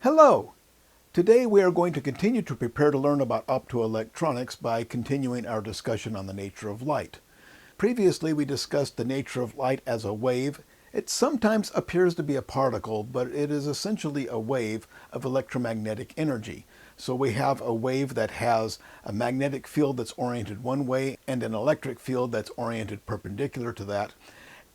Hello! Today we are going to continue to prepare to learn about optoelectronics by continuing our discussion on the nature of light. Previously we discussed the nature of light as a wave. It sometimes appears to be a particle, but it is essentially a wave of electromagnetic energy. So we have a wave that has a magnetic field that's oriented one way and an electric field that's oriented perpendicular to that.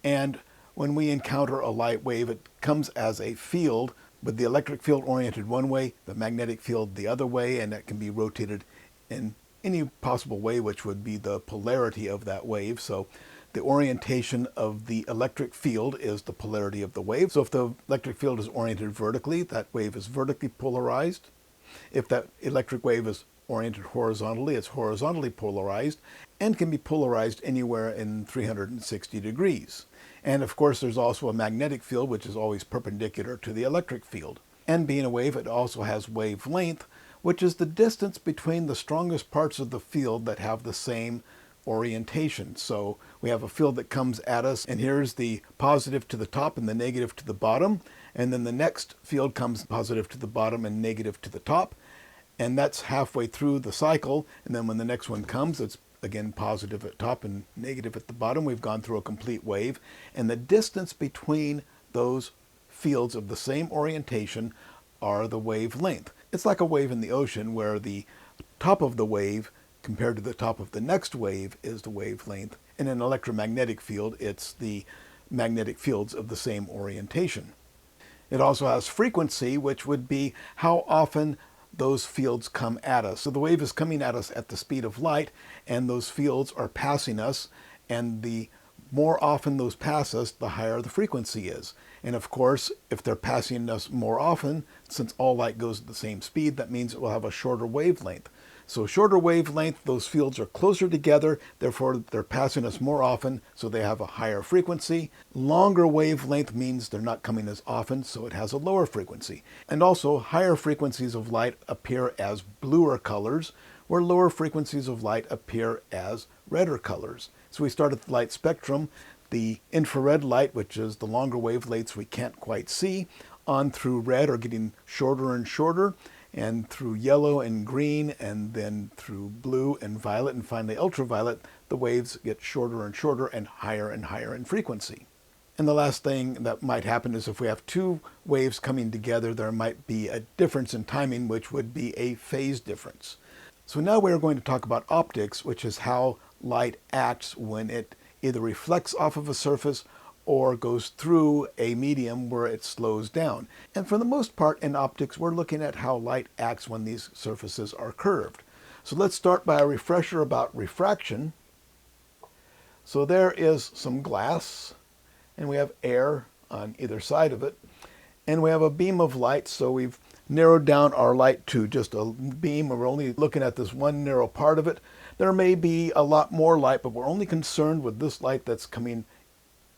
And when we encounter a light wave, it comes as a field with the electric field oriented one way, the magnetic field the other way, and that can be rotated in any possible way, which would be the polarity of that wave. So the orientation of the electric field is the polarity of the wave. So if the electric field is oriented vertically, that wave is vertically polarized. If that electric wave is oriented horizontally, it's horizontally polarized and can be polarized anywhere in 360 degrees. And of course there's also a magnetic field which is always perpendicular to the electric field. And being a wave, it also has wavelength, which is the distance between the strongest parts of the field that have the same orientation. So we have a field that comes at us, and here's the positive to the top and the negative to the bottom, and then the next field comes positive to the bottom and negative to the top, and that's halfway through the cycle. And then when the next one comes, it's again positive at top and negative at the bottom. We've gone through a complete wave, and the distance between those fields of the same orientation are the wavelength. It's like a wave in the ocean where the top of the wave compared to the top of the next wave is the wavelength. In an electromagnetic field, it's the magnetic fields of the same orientation. It also has frequency, which would be how often those fields come at us. So the wave is coming at us at the speed of light, and those fields are passing us, and the more often those pass us, the higher the frequency is. And of course, if they're passing us more often, since all light goes at the same speed, that means it will have a shorter wavelength. So shorter wavelength, those fields are closer together, therefore they're passing us more often, so they have a higher frequency. Longer wavelength means they're not coming as often, so it has a lower frequency. And also, higher frequencies of light appear as bluer colors, where lower frequencies of light appear as redder colors. So we start at the light spectrum, the infrared light, which is the longer wavelengths we can't quite see, on through red are getting shorter and shorter, and through yellow and green, and then through blue and violet, and finally ultraviolet, the waves get shorter and shorter and higher in frequency. And the last thing that might happen is if we have two waves coming together, there might be a difference in timing, which would be a phase difference. So now we're going to talk about optics, which is how light acts when it either reflects off of a surface or goes through a medium where it slows down. And for the most part in optics, we're looking at how light acts when these surfaces are curved. So let's start by a refresher about refraction. So there is some glass, and we have air on either side of it, and we have a beam of light. So we've narrowed down our light to just a beam, and we're only looking at this one narrow part of it. There may be a lot more light, but we're only concerned with this light that's coming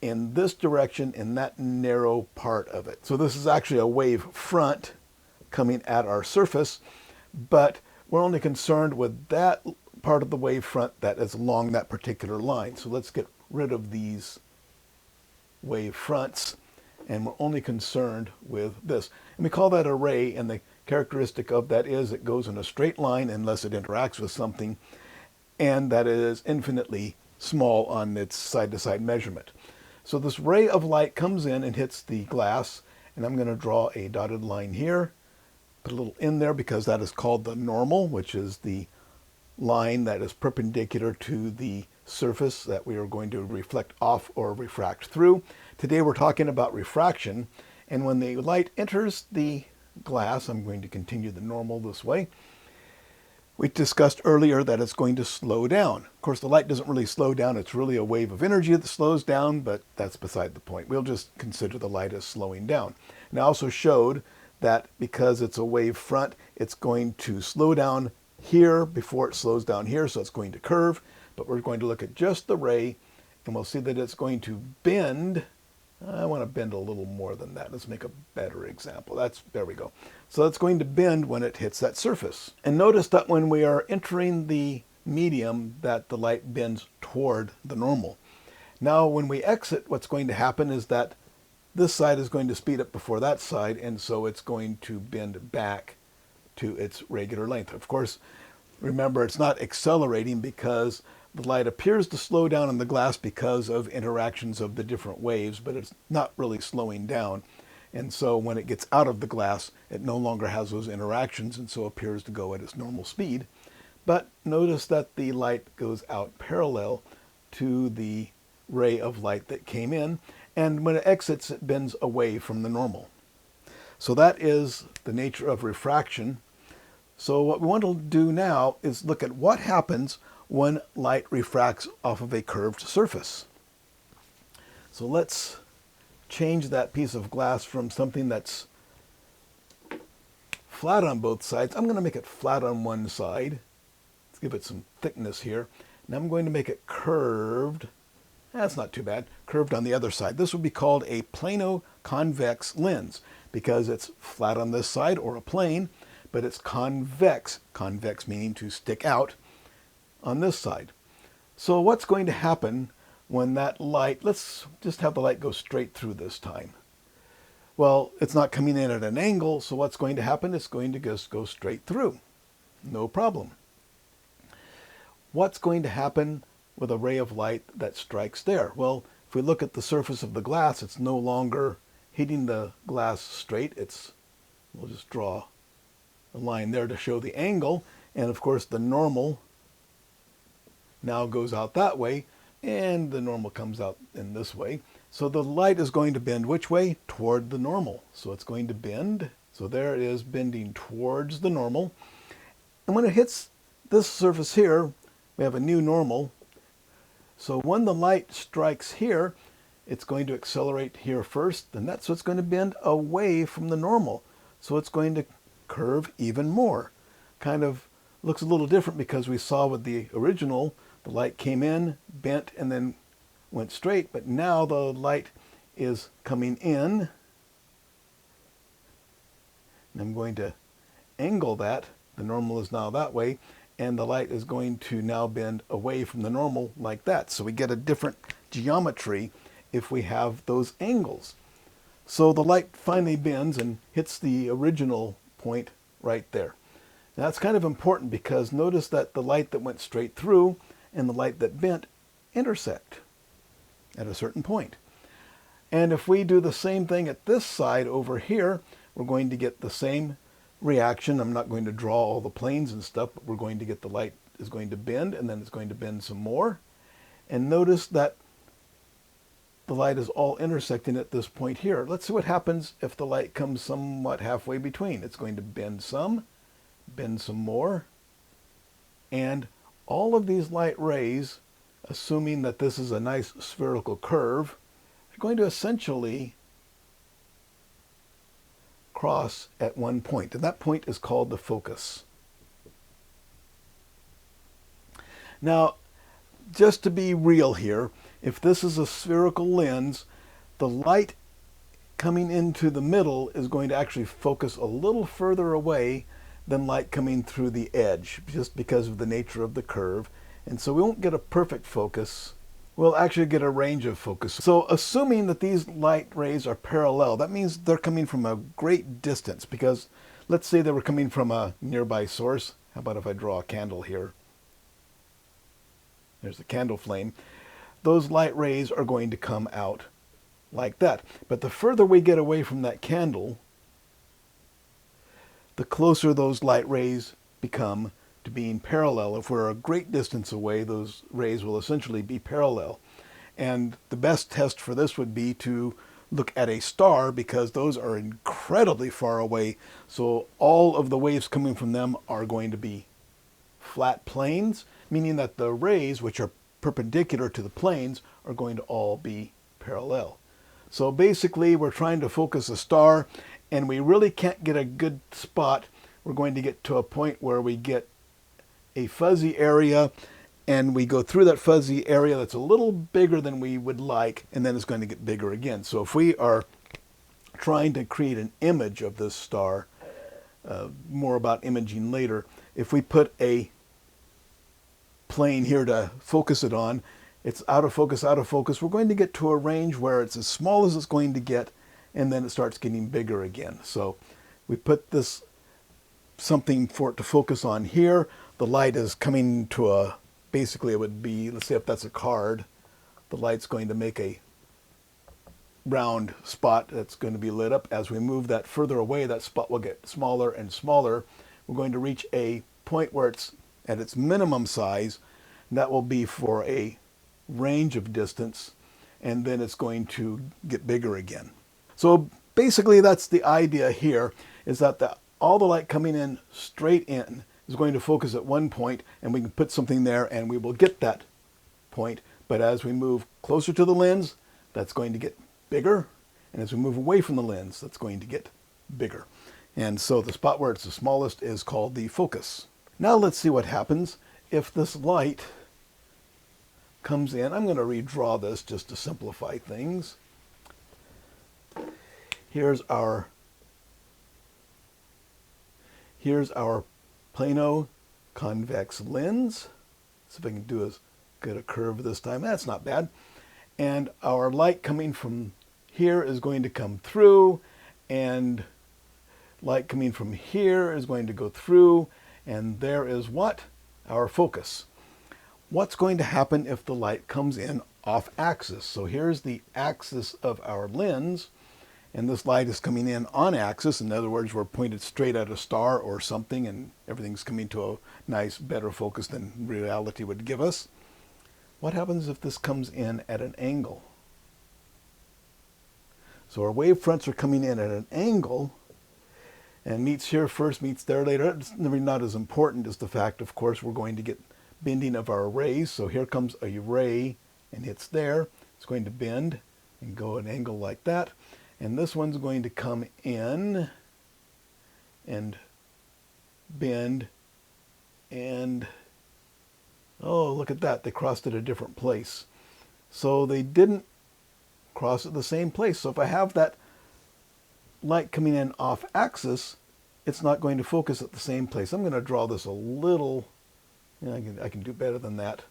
in this direction in that narrow part of it. So this is actually a wave front coming at our surface, but we're only concerned with that part of the wave front that is along that particular line. So let's get rid of these wave fronts, and we're only concerned with this. And we call that a ray, and the characteristic of that is it goes in a straight line unless it interacts with something, and that is infinitely small on its side-to-side measurement. So this ray of light comes in and hits the glass, and I'm going to draw a dotted line here, put a little in there because that is called the normal, which is the line that is perpendicular to the surface that we are going to reflect off or refract through. Today we're talking about refraction, and when the light enters the glass, I'm going to continue the normal this way. We discussed earlier that it's going to slow down. Of course, the light doesn't really slow down. It's really a wave of energy that slows down, but that's beside the point. We'll just consider the light as slowing down. And I also showed that because it's a wave front, it's going to slow down here before it slows down here, so it's going to curve. But we're going to look at just the ray, and we'll see that it's going to bend. I want to bend a little more than that. Let's make a better example. There we go. So it's going to bend when it hits that surface. And notice that when we are entering the medium, that the light bends toward the normal. Now when we exit, what's going to happen is that this side is going to speed up before that side, and so it's going to bend back to its regular length. Of course, remember, it's not accelerating because the light appears to slow down in the glass because of interactions of the different waves, but it's not really slowing down. And so when it gets out of the glass, it no longer has those interactions, and so appears to go at its normal speed. But notice that the light goes out parallel to the ray of light that came in, and when it exits, it bends away from the normal. So that is the nature of refraction. So what we want to do now is look at what happens when light refracts off of a curved surface. So let's change that piece of glass from something that's flat on both sides. I'm going to make it flat on one side. Let's give it some thickness here. Now I'm going to make it curved. That's not too bad. Curved on the other side. This would be called a plano-convex lens because it's flat on this side, or a plane, but it's convex. Convex meaning to stick out on this side. So what's going to happen when that light, let's just have the light go straight through this time. Well, it's not coming in at an angle, so what's going to happen? It's going to just go straight through. No problem. What's going to happen with a ray of light that strikes there? Well, if we look at the surface of the glass, it's no longer hitting the glass straight. We'll just draw a line there to show the angle, and of course the normal now goes out that way, and the normal comes out in this way. So the light is going to bend which way? Toward the normal. So it's going to bend. So there it is, bending towards the normal. And when it hits this surface here, we have a new normal. So when the light strikes here, it's going to accelerate here first, and that's what's going to bend away from the normal. So it's going to curve even more. Kind of looks a little different because we saw with the original, the light came in, bent, and then went straight, but now the light is coming in. And I'm going to angle that. The normal is now that way, and the light is going to now bend away from the normal like that. So we get a different geometry if we have those angles. So the light finally bends and hits the original point right there. Now that's kind of important because notice that the light that went straight through and the light that bent intersect at a certain point. And if we do the same thing at this side over here, we're going to get the same reaction. I'm not going to draw all the planes and stuff, but we're going to get the light is going to bend, and then it's going to bend some more. And notice that the light is all intersecting at this point here. Let's see what happens if the light comes somewhat halfway between. It's going to bend some more, and all of these light rays, assuming that this is a nice spherical curve, are going to essentially cross at one point, and that point is called the focus. Now, just to be real here, if this is a spherical lens, the light coming into the middle is going to actually focus a little further away than light coming through the edge, just because of the nature of the curve. And so we won't get a perfect focus. We'll actually get a range of focus. So assuming that these light rays are parallel, that means they're coming from a great distance, because let's say they were coming from a nearby source. How about if I draw a candle here? There's a candle flame. Those light rays are going to come out like that. But the further we get away from that candle, the closer those light rays become to being parallel. If we're a great distance away, those rays will essentially be parallel. And the best test for this would be to look at a star, because those are incredibly far away. So all of the waves coming from them are going to be flat planes, meaning that the rays, which are perpendicular to the planes, are going to all be parallel. So basically, we're trying to focus a star, and we really can't get a good spot. We're going to get to a point where we get a fuzzy area, and we go through that fuzzy area that's a little bigger than we would like, and then it's going to get bigger again. So if we are trying to create an image of this star, more about imaging later, if we put a plane here to focus it on, it's out of focus, out of focus. We're going to get to a range where it's as small as it's going to get, and then it starts getting bigger again. So we put this something for it to focus on here. The light is coming to a, basically it would be, let's say if that's a card, the light's going to make a round spot that's going to be lit up. As we move that further away, that spot will get smaller and smaller. We're going to reach a point where it's at its minimum size, and that will be for a range of distance, and then it's going to get bigger again. So basically that's the idea here, is that all the light coming in straight in is going to focus at one point, and we can put something there and we will get that point. But as we move closer to the lens, that's going to get bigger, and as we move away from the lens, that's going to get bigger. And so the spot where it's the smallest is called the focus. Now let's see what happens if this light comes in. I'm going to redraw this just to simplify things. Here's our plano convex lens. See if I can do as good a curve this time. That's not bad. And our light coming from here is going to come through, and light coming from here is going to go through, and there is what? Our focus. What's going to happen if the light comes in off axis? So here's the axis of our lens, and this light is coming in on axis. In other words, we're pointed straight at a star or something, and everything's coming to a nice, better focus than reality would give us. What happens if this comes in at an angle? So our wave fronts are coming in at an angle, and meets here first, meets there later. It's not as important as the fact, of course, we're going to get bending of our rays. So here comes a ray and hits there. It's going to bend and go at an angle like that. And this one's going to come in and bend, and oh, look at that. They crossed at a different place. So they didn't cross at the same place. So if I have that light coming in off axis, it's not going to focus at the same place. I'm going to draw this a little, I can do better than that.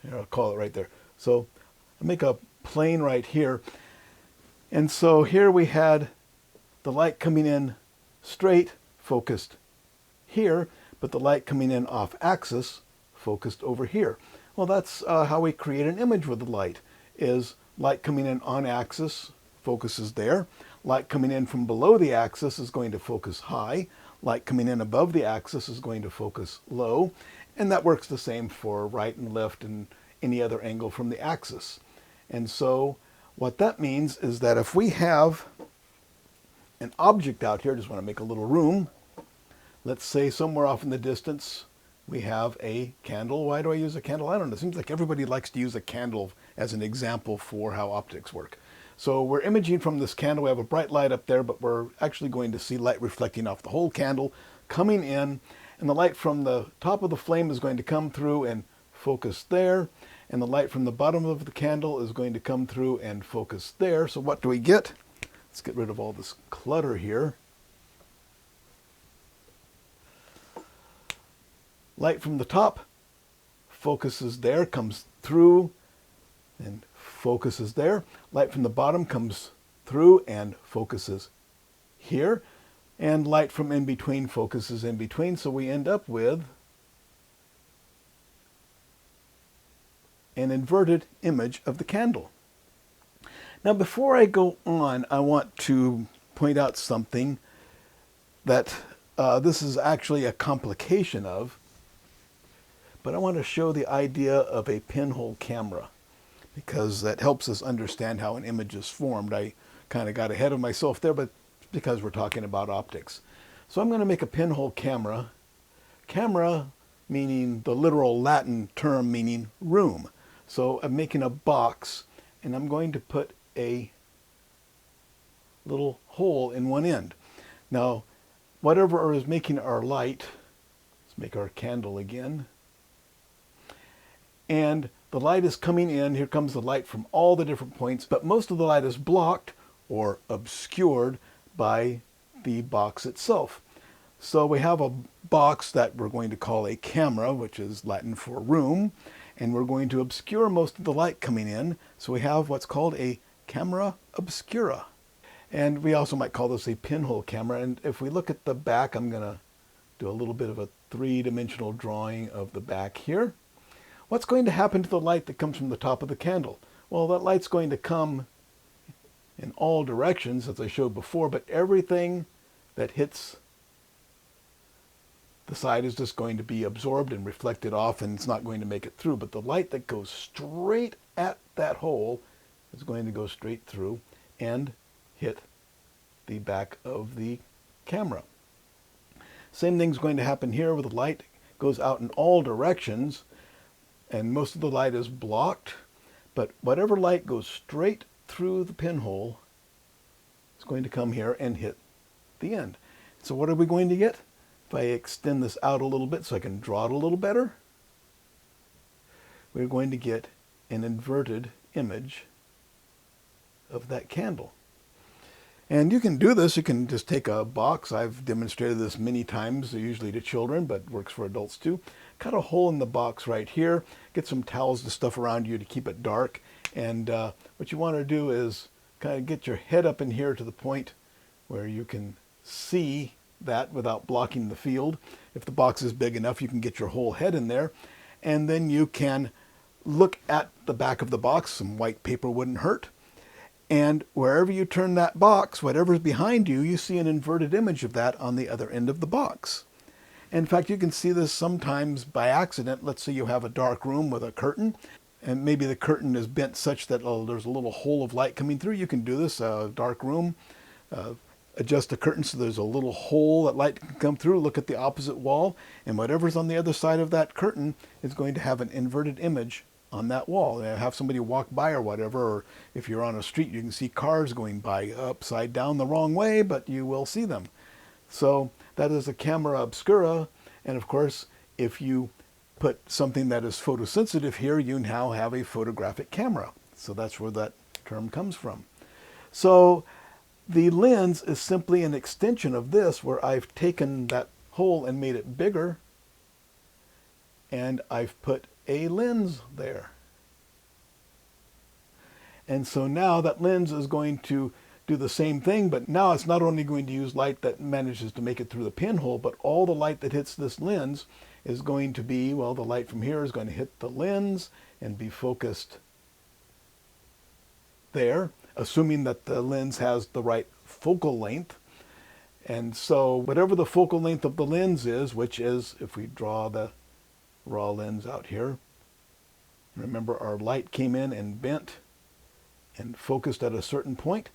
Here, I'll call it right there. So I make a plane right here. And so here we had the light coming in straight, focused here, but the light coming in off axis, focused over here. Well, that's how we create an image with the light, is light coming in on axis, focuses there. Light coming in from below the axis is going to focus high. Light coming in above the axis is going to focus low. And that works the same for right and left and any other angle from the axis. And so what that means is that if we have an object out here, just want to make a little room, let's say somewhere off in the distance we have a candle. Why do I use a candle? I don't know. It seems like everybody likes to use a candle as an example for how optics work. So we're imaging from this candle. We have a bright light up there, but we're actually going to see light reflecting off the whole candle, coming in, and the light from the top of the flame is going to come through and focus there, and the light from the bottom of the candle is going to come through and focus there. So what do we get? Let's get rid of all this clutter here. Light from the top focuses there, comes through and focuses there. Light from the bottom comes through and focuses here. And light from in between focuses in between. So we end up with an inverted image of the candle. Now before I go on, I want to point out something that this is actually a complication of, but I want to show the idea of a pinhole camera, because that helps us understand how an image is formed. I kind of got ahead of myself there, but because we're talking about optics. So I'm going to make a pinhole camera. Camera meaning the literal Latin term meaning room. So I'm making a box, and I'm going to put a little hole in one end. Now, whatever is making our light, let's make our candle again. And the light is coming in. Here comes the light from all the different points, but most of the light is blocked or obscured by the box itself. So we have a box that we're going to call a camera, which is Latin for room, and we're going to obscure most of the light coming in. So we have what's called a camera obscura. And we also might call this a pinhole camera. And if we look at the back, I'm going to do a little bit of a three-dimensional drawing of the back here. What's going to happen to the light that comes from the top of the candle? Well, that light's going to come in all directions, as I showed before, but everything that hits the side is just going to be absorbed and reflected off, and it's not going to make it through. But the light that goes straight at that hole is going to go straight through and hit the back of the camera. Same thing's going to happen here, where the light goes out in all directions, and most of the light is blocked. But whatever light goes straight through the pinhole is going to come here and hit the end. So what are we going to get? If I extend this out a little bit so I can draw it a little better, we're going to get an inverted image of that candle. And you can do this. You can just take a box. I've demonstrated this many times, usually to children, but works for adults too. Cut a hole in the box right here. Get some towels to stuff around you to keep it dark. And what you want to do is kind of get your head up in here to the point where you can see that without blocking the field. If the box is big enough, you can get your whole head in there. And then you can look at the back of the box. Some white paper wouldn't hurt. And wherever you turn that box, whatever's behind you, you see an inverted image of that on the other end of the box. In fact, you can see this sometimes by accident. Let's say you have a dark room with a curtain, and maybe the curtain is bent such that there's a little hole of light coming through. You can do this, dark room, adjust the curtain so there's a little hole that light can come through. Look at the opposite wall, and whatever's on the other side of that curtain is going to have an inverted image on that wall. Have somebody walk by or whatever, or if you're on a street, you can see cars going by upside down the wrong way, but you will see them. So that is a camera obscura, and of course, if you put something that is photosensitive here, you now have a photographic camera. So that's where that term comes from. So the lens is simply an extension of this, where I've taken that hole and made it bigger, and I've put a lens there. And so now that lens is going to do the same thing, but now it's not only going to use light that manages to make it through the pinhole, but all the light that hits this lens is going to be, well, the light from here is going to hit the lens and be focused there, assuming that the lens has the right focal length. And so whatever the focal length of the lens is, which is, if we draw the raw lens out here, remember our light came in and bent and focused at a certain point.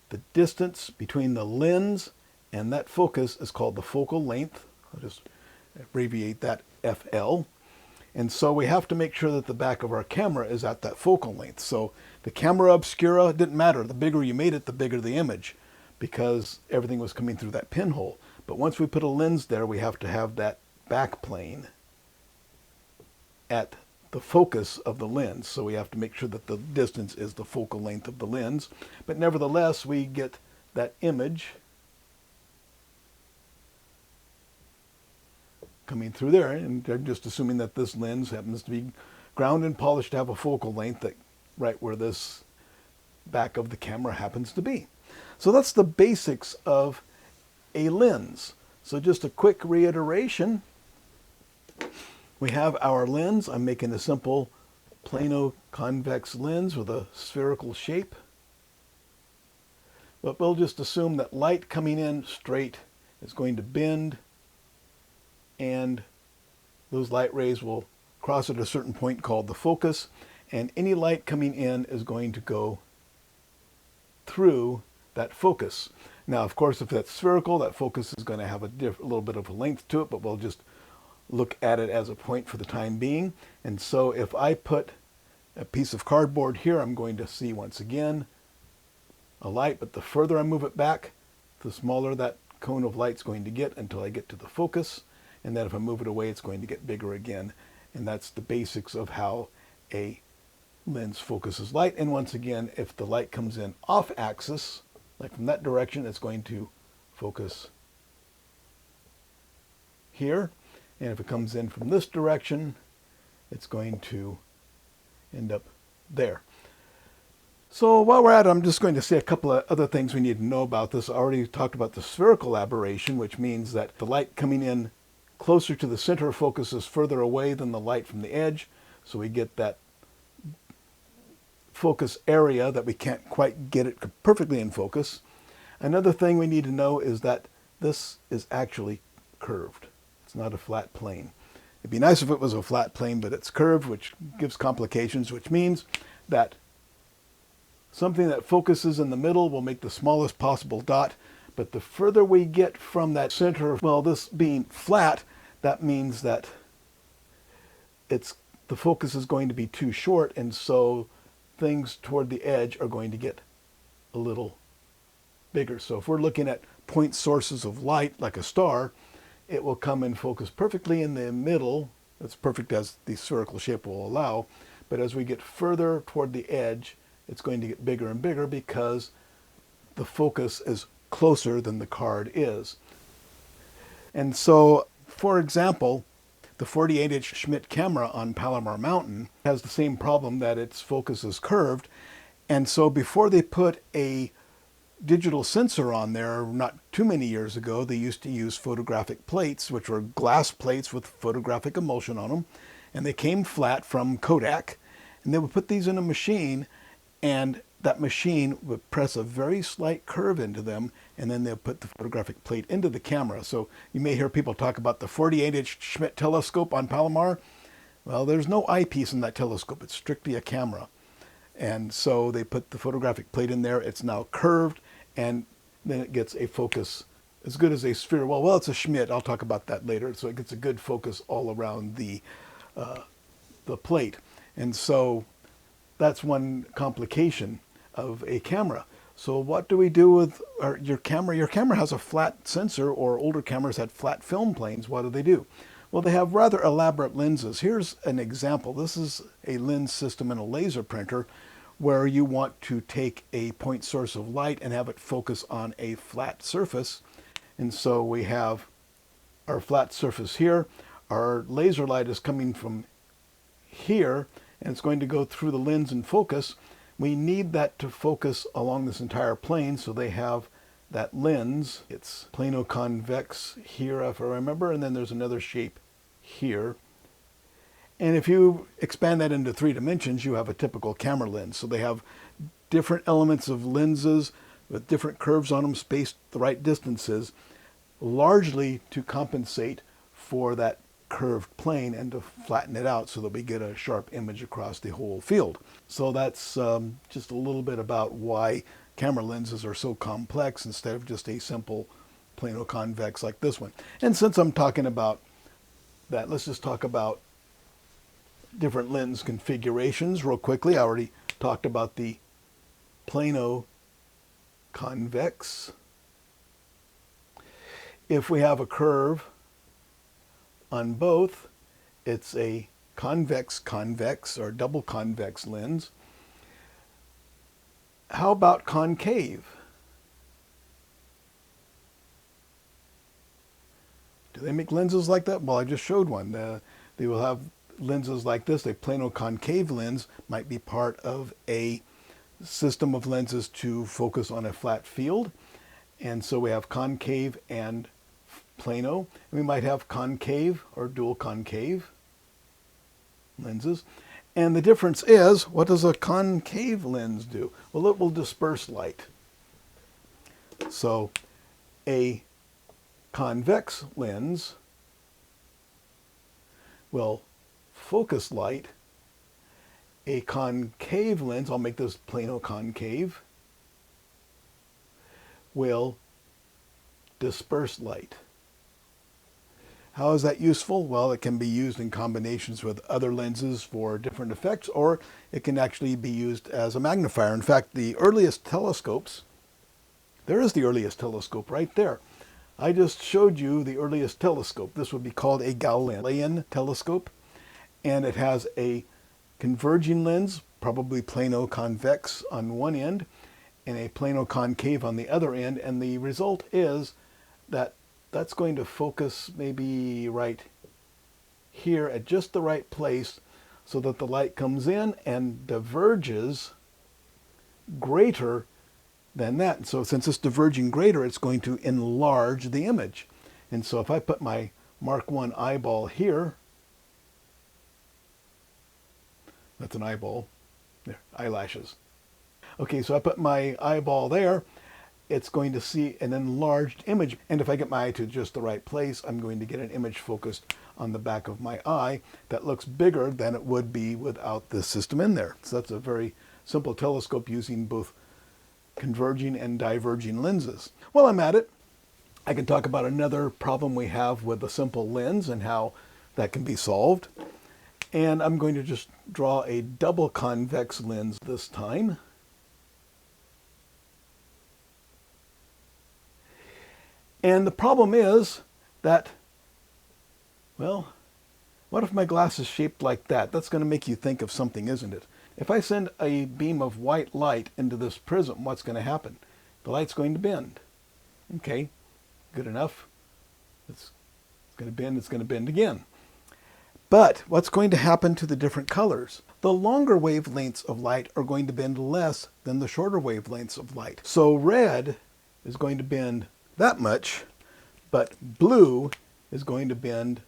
The distance between the lens and that focus is called the focal length. I'll just abbreviate that FL. And so we have to make sure that the back of our camera is at that focal length. So the camera obscura didn't matter. The bigger you made it, the bigger the image, because everything was coming through that pinhole. But once we put a lens there, we have to have that back plane at the focus of the lens. So we have to make sure that the distance is the focal length of the lens. But nevertheless, we get that image coming through there. And I'm just assuming that this lens happens to be ground and polished to have a focal length that right where this back of the camera happens to be. So that's the basics of a lens. So just a quick reiteration. We have our lens. I'm making a simple plano-convex lens with a spherical shape. But we'll just assume that light coming in straight is going to bend, and those light rays will cross at a certain point called the focus, and any light coming in is going to go through that focus. Now, of course, if that's spherical, that focus is going to have a little bit of a length to it, but we'll just look at it as a point for the time being. And so if I put a piece of cardboard here, I'm going to see once again a light, but the further I move it back, the smaller that cone of light's going to get until I get to the focus. And then if I move it away, it's going to get bigger again. And that's the basics of how a lens focuses light. And once again, if the light comes in off axis, like from that direction, it's going to focus here. And if it comes in from this direction, it's going to end up there. So while we're at it, I'm just going to say a couple of other things we need to know about this. I already talked about the spherical aberration, which means that the light coming in closer to the center of focus is further away than the light from the edge. So we get that focus area that we can't quite get it perfectly in focus. Another thing we need to know is that this is actually curved. It's not a flat plane. It'd be nice if it was a flat plane, but it's curved, which gives complications, which means that something that focuses in the middle will make the smallest possible dot, but the further we get from that center, well, this being flat, that means that the focus is going to be too short, and so things toward the edge are going to get a little bigger. So if we're looking at point sources of light, like a star, it will come in focus perfectly in the middle. It's perfect as the spherical shape will allow, but as we get further toward the edge, it's going to get bigger and bigger because the focus is closer than the card is. And so, for example, the 48-inch Schmidt camera on Palomar Mountain has the same problem, that its focus is curved. And so before they put a digital sensor on there, not too many years ago, they used to use photographic plates, which were glass plates with photographic emulsion on them. And they came flat from Kodak. And they would put these in a machine, and that machine would press a very slight curve into them, and then they'll put the photographic plate into the camera. So you may hear people talk about the 48-inch Schmidt telescope on Palomar. Well, there's no eyepiece in that telescope. It's strictly a camera. And so they put the photographic plate in there. It's now curved, and then it gets a focus as good as a sphere. Well, it's a Schmidt. I'll talk about that later. So it gets a good focus all around the plate. And so that's one complication of a camera. So what do we do with your camera? Your camera has a flat sensor, or older cameras had flat film planes. What do? Well, they have rather elaborate lenses. Here's an example. This is a lens system in a laser printer where you want to take a point source of light and have it focus on a flat surface. And so we have our flat surface here. Our laser light is coming from here, and it's going to go through the lens and focus. We need that to focus along this entire plane, so they have that lens. It's plano-convex here, if I remember, and then there's another shape here. And if you expand that into 3 dimensions, you have a typical camera lens. So they have different elements of lenses with different curves on them, spaced the right distances, largely to compensate for that curved plane and to flatten it out so that we get a sharp image across the whole field. So that's just a little bit about why camera lenses are so complex instead of just a simple plano-convex like this one. And since I'm talking about that, let's just talk about different lens configurations real quickly. I already talked about the plano-convex. If we have a curve on both, it's a convex-convex or double convex lens. How about concave? Do they make lenses like that? Well, I just showed one. They will have lenses like this. A plano-concave lens might be part of a system of lenses to focus on a flat field. And so we have concave and plano. And we might have concave or dual concave lenses. And the difference is, what does a concave lens do? Well, it will disperse light. So a convex lens will focus light. A concave lens, I'll make this plano-concave, will disperse light. How is that useful? Well, it can be used in combinations with other lenses for different effects, or it can actually be used as a magnifier. In fact, the earliest telescopes, there is the earliest telescope right there. I just showed you the earliest telescope. This would be called a Galilean telescope, and it has a converging lens, probably plano-convex on one end, and a plano-concave on the other end, and the result is that that's going to focus maybe right here at just the right place so that the light comes in and diverges greater than that. And so since it's diverging greater, it's going to enlarge the image. And so if I put my Mark 1 eyeball here, that's an eyeball, there, eyelashes. Okay, so I put my eyeball there, it's going to see an enlarged image. And if I get my eye to just the right place, I'm going to get an image focused on the back of my eye that looks bigger than it would be without this system in there. So that's a very simple telescope using both converging and diverging lenses. While I'm at it, I can talk about another problem we have with a simple lens and how that can be solved. And I'm going to just draw a double convex lens this time. And the problem is that, well, what if my glass is shaped like that? That's going to make you think of something, isn't it? If I send a beam of white light into this prism, what's going to happen? The light's going to bend. Okay, good enough. It's going to bend, it's going to bend again. But what's going to happen to the different colors? The longer wavelengths of light are going to bend less than the shorter wavelengths of light. So red is going to bend that much, but blue is going to bend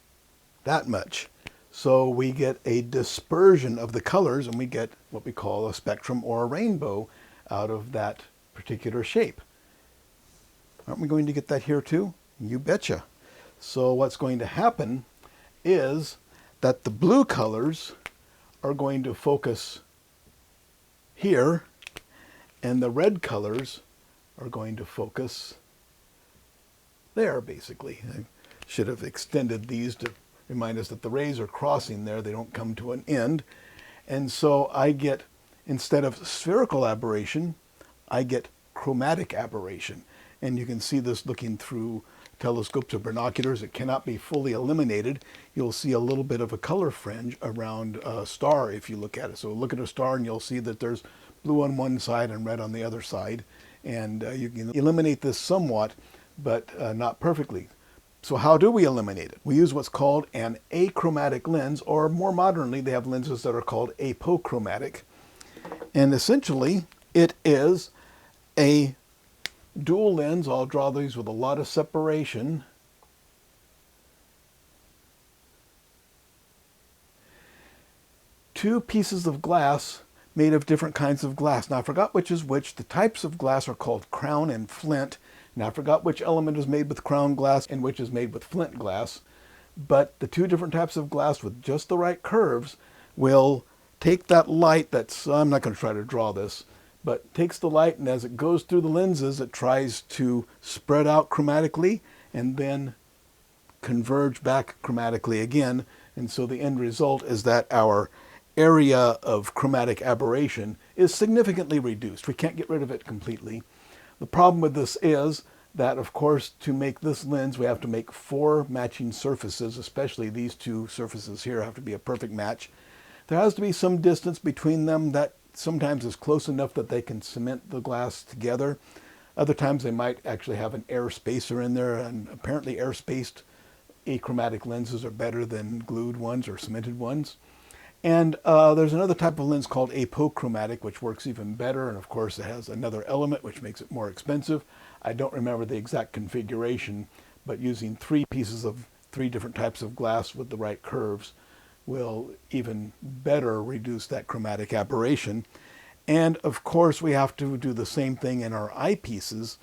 that much. So we get a dispersion of the colors, and we get what we call a spectrum or a rainbow out of that particular shape. Aren't we going to get that here too? You betcha. So what's going to happen is that the blue colors are going to focus here, and the red colors are going to focus there, basically. I should have extended these to remind us that the rays are crossing there. They don't come to an end. And so I get, instead of spherical aberration, I get chromatic aberration. And you can see this looking through telescopes or binoculars. It cannot be fully eliminated. You'll see a little bit of a color fringe around a star if you look at it. So look at a star and you'll see that there's blue on one side and red on the other side. And you can eliminate this somewhat, but not perfectly. So how do we eliminate it? We use what's called an achromatic lens, or more modernly, they have lenses that are called apochromatic. And essentially, it is a dual lens. I'll draw these with a lot of separation. Two pieces of glass made of different kinds of glass. Now I forgot which is which. The types of glass are called crown and flint. Now I forgot which element is made with crown glass and which is made with flint glass. But the two different types of glass with just the right curves will take that light that's, I'm not going to try to draw this, but takes the light, and as it goes through the lenses, it tries to spread out chromatically and then converge back chromatically again. And so the end result is that our area of chromatic aberration is significantly reduced. We can't get rid of it completely. The problem with this is that, of course, to make this lens, we have to make 4 matching surfaces, especially these two surfaces here have to be a perfect match. There has to be some distance between them that sometimes is close enough that they can cement the glass together. Other times they might actually have an air spacer in there, and apparently air-spaced achromatic lenses are better than glued ones or cemented ones. And there's another type of lens called apochromatic, which works even better, and of course it has another element which makes it more expensive. I don't remember the exact configuration, but using 3 pieces of 3 different types of glass with the right curves will even better reduce that chromatic aberration. And of course we have to do the same thing in our eyepieces.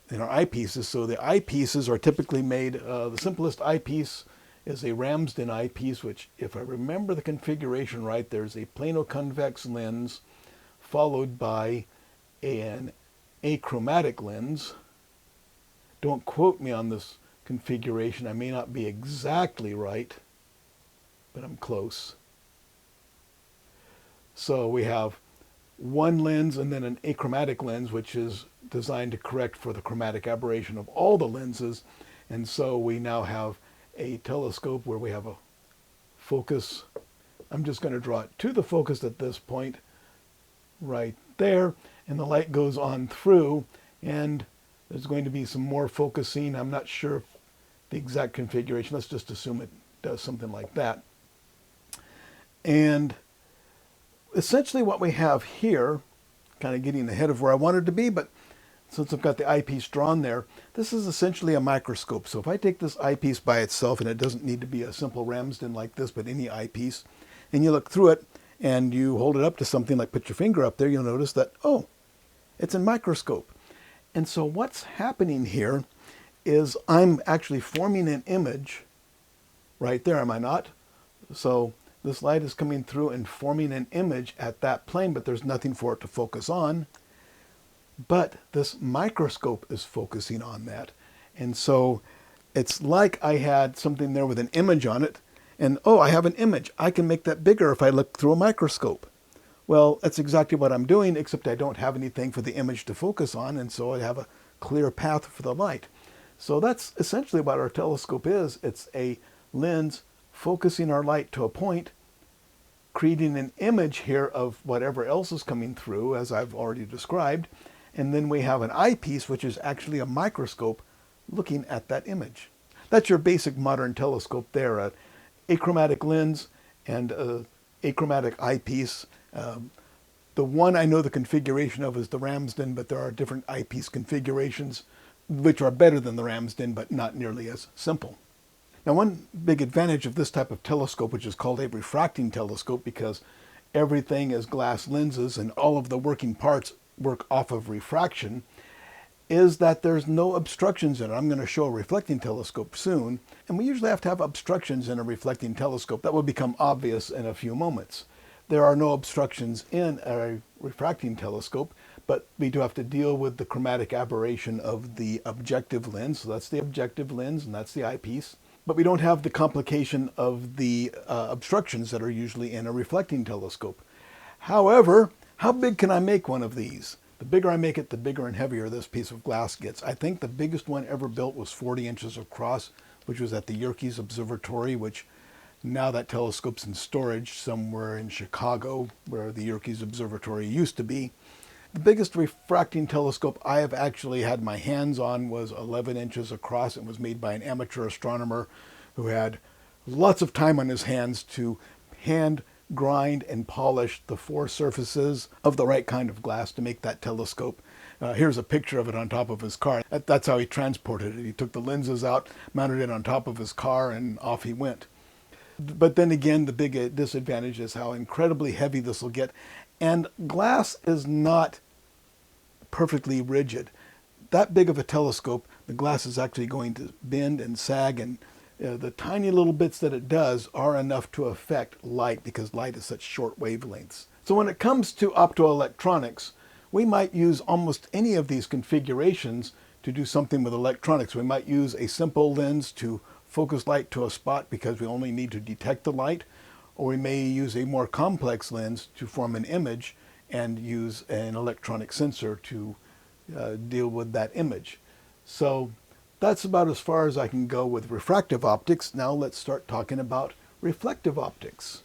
So the eyepieces are typically made, the simplest eyepiece is a Ramsden eyepiece, which, if I remember the configuration right, there's a plano-convex lens followed by an achromatic lens. Don't quote me on this configuration. I may not be exactly right, but I'm close. So we have one lens and then an achromatic lens, which is designed to correct for the chromatic aberration of all the lenses. And so we now have a telescope where we have a focus. I'm just going to draw it to the focus at this point right there, and the light goes on through, and there's going to be some more focusing. I'm not sure if the exact configuration. Let's just assume it does something like that. And essentially what we have here, kind of getting ahead of where I wanted to be, but since I've got the eyepiece drawn there, this is essentially a microscope. So if I take this eyepiece by itself, and it doesn't need to be a simple Ramsden like this, but any eyepiece, and you look through it and you hold it up to something, like put your finger up there, you'll notice that, oh, it's a microscope. And so what's happening here is I'm actually forming an image right there, am I not? So this light is coming through and forming an image at that plane, but there's nothing for it to focus on. But this microscope is focusing on that. And so it's like I had something there with an image on it, and oh, I have an image. I can make that bigger if I look through a microscope. Well, that's exactly what I'm doing, except I don't have anything for the image to focus on, and so I have a clear path for the light. So that's essentially what our telescope is. It's a lens focusing our light to a point, creating an image here of whatever else is coming through, as I've already described, and then we have an eyepiece, which is actually a microscope looking at that image. That's your basic modern telescope there, an achromatic lens and an achromatic eyepiece. The one I know the configuration of is the Ramsden, but there are different eyepiece configurations which are better than the Ramsden, but not nearly as simple. Now, one big advantage of this type of telescope, which is called a refracting telescope, because everything is glass lenses and all of the working parts work off of refraction, is that there's no obstructions in it. I'm going to show a reflecting telescope soon, and we usually have to have obstructions in a reflecting telescope. That will become obvious in a few moments. There are no obstructions in a refracting telescope, but we do have to deal with the chromatic aberration of the objective lens. So that's the objective lens, and that's the eyepiece. But we don't have the complication of the obstructions that are usually in a reflecting telescope. However, how big can I make one of these? The bigger I make it, the bigger and heavier this piece of glass gets. I think the biggest one ever built was 40 inches across, which was at the Yerkes Observatory, which now that telescope's in storage somewhere in Chicago, where the Yerkes Observatory used to be. The biggest refracting telescope I have actually had my hands on was 11 inches across. It was made by an amateur astronomer who had lots of time on his hands to hand grind and polish the four surfaces of the right kind of glass to make that telescope. Here's a picture of it on top of his car. That's how he transported it. He took the lenses out, mounted it on top of his car, and off he went. But then again, the big disadvantage is how incredibly heavy this will get. And glass is not perfectly rigid. That big of a telescope, the glass is actually going to bend and sag, and the tiny little bits that it does are enough to affect light, because light is such short wavelengths. So when it comes to optoelectronics, we might use almost any of these configurations to do something with electronics. We might use a simple lens to focus light to a spot because we only need to detect the light, or we may use a more complex lens to form an image and use an electronic sensor to deal with that image. So that's about as far as I can go with refractive optics. Now let's start talking about reflective optics.